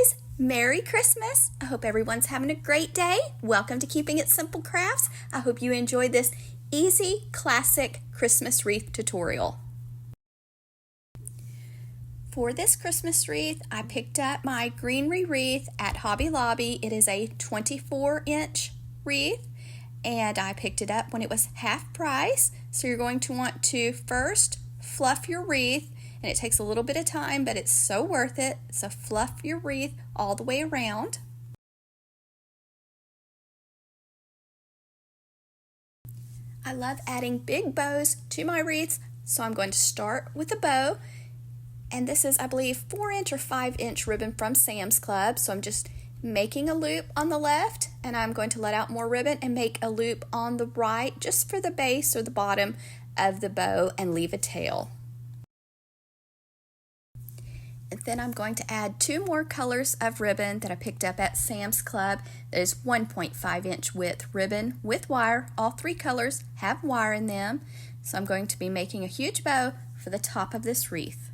guys, Merry Christmas. I hope everyone's having a great day. Welcome to Keeping It Simple Crafts. I hope you enjoyed this easy, classic Christmas wreath tutorial. For this Christmas wreath, I picked up my Greenery Wreath at Hobby Lobby. It is a 24-inch wreath, and I picked it up when it was half price. So you're going to want to first fluff your wreath, and it takes a little bit of time, but it's so worth it. So fluff your wreath all the way around. I love adding big bows to my wreaths, so I'm going to start with a bow. And this is, I believe, 4-inch or 5-inch ribbon from Sam's Club. So I'm just making a loop on the left, and I'm going to let out more ribbon and make a loop on the right just for the base or the bottom of the bow and leave a tail. And then I'm going to add 2 more colors of ribbon that I picked up at Sam's Club. There's 1.5-inch width ribbon with wire. All 3 colors have wire in them. So I'm going to be making a huge bow for the top of this wreath.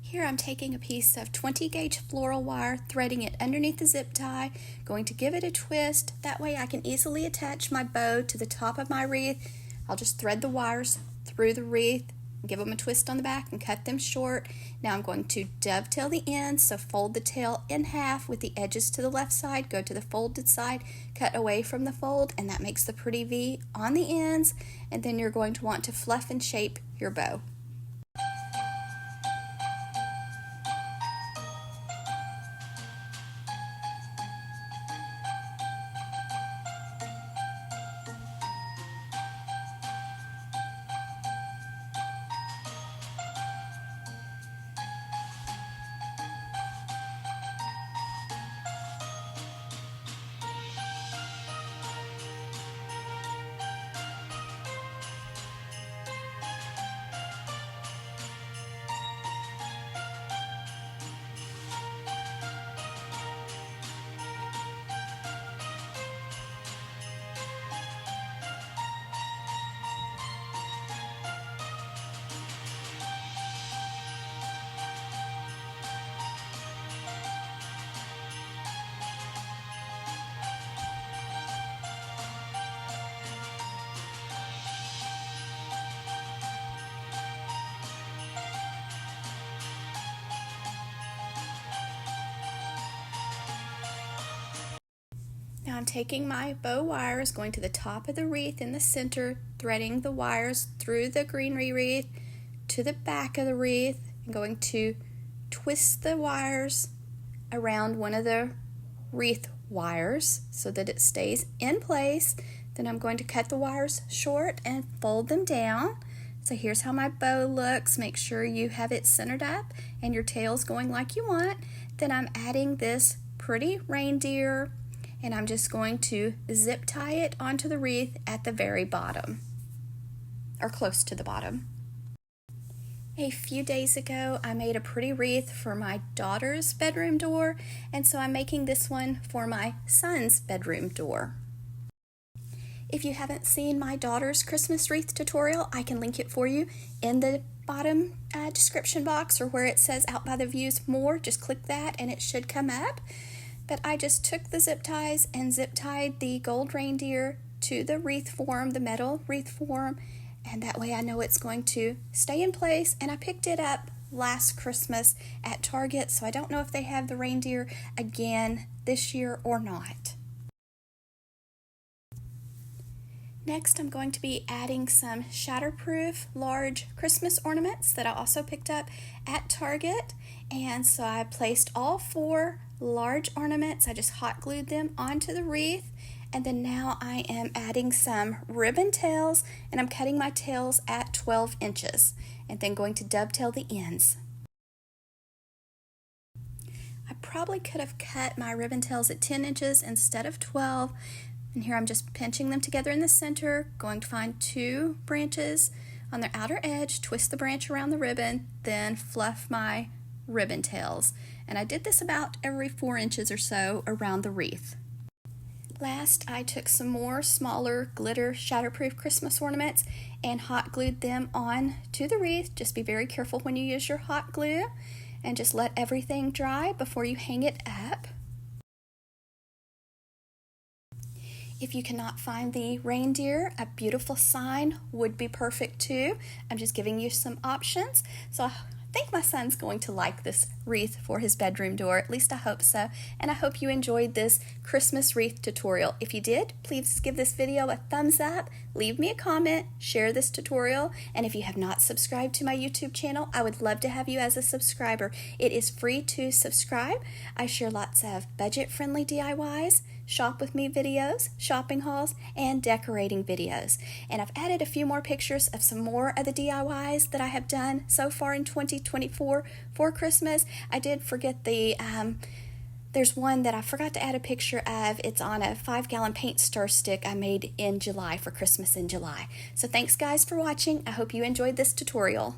Here I'm taking a piece of 20 gauge floral wire, threading it underneath the zip tie, going to give it a twist. That way I can easily attach my bow to the top of my wreath. I'll just thread the wires through the wreath, give them a twist on the back and cut them short. Now I'm going to dovetail the ends, so fold the tail in half with the edges to the left side, go to the folded side, cut away from the fold, and that makes the pretty V on the ends. And then you're going to want to fluff and shape your bow. Now I'm taking my bow wires, going to the top of the wreath in the center, threading the wires through the greenery wreath to the back of the wreath. I'm going to twist the wires around one of the wreath wires so that it stays in place. Then I'm going to cut the wires short and fold them down. So here's how my bow looks. Make sure you have it centered up and your tail's going like you want. Then I'm adding this pretty reindeer, and I'm just going to zip tie it onto the wreath at the very bottom, or close to the bottom. A few days ago, I made a pretty wreath for my daughter's bedroom door, and so I'm making this one for my son's bedroom door. If you haven't seen my daughter's Christmas wreath tutorial, I can link it for you in the bottom description box, or where it says Out by the Views More. Just click that and it should come up. But I just took the zip ties and zip tied the gold reindeer to the wreath form, the metal wreath form, and that way I know it's going to stay in place. And I picked it up last Christmas at Target, so I don't know if they have the reindeer again this year or not. Next, I'm going to be adding some shatterproof large Christmas ornaments that I also picked up at Target. And so I placed all 4 large ornaments. I just hot glued them onto the wreath. And then now I am adding some ribbon tails, and I'm cutting my tails at 12 inches and then going to dovetail the ends. I probably could have cut my ribbon tails at 10 inches instead of 12. And here I'm just pinching them together in the center, going to find 2 branches on their outer edge, twist the branch around the ribbon, then fluff my ribbon tails. And I did this about every 4 inches or so around the wreath. Last, I took some more smaller glitter shatterproof Christmas ornaments and hot glued them on to the wreath. Just be very careful when you use your hot glue, and just let everything dry before you hang it up. If you cannot find the reindeer, a beautiful sign would be perfect too. I'm just giving you some options. So I think my son's going to like this wreath for his bedroom door. At least I hope so. And I hope you enjoyed this Christmas wreath tutorial. If you did, please give this video a thumbs up, leave me a comment, share this tutorial, and if you have not subscribed to my YouTube channel, I would love to have you as a subscriber. It is free to subscribe. I share lots of budget-friendly DIYs, shop with me videos, shopping hauls, and decorating videos. And I've added a few more pictures of some more of the DIYs that I have done so far in 2024 for Christmas. I did forget there's one that I forgot to add a picture of. It's on a 5-gallon paint stir stick I made in July for Christmas in July. So thanks guys for watching. I hope you enjoyed this tutorial.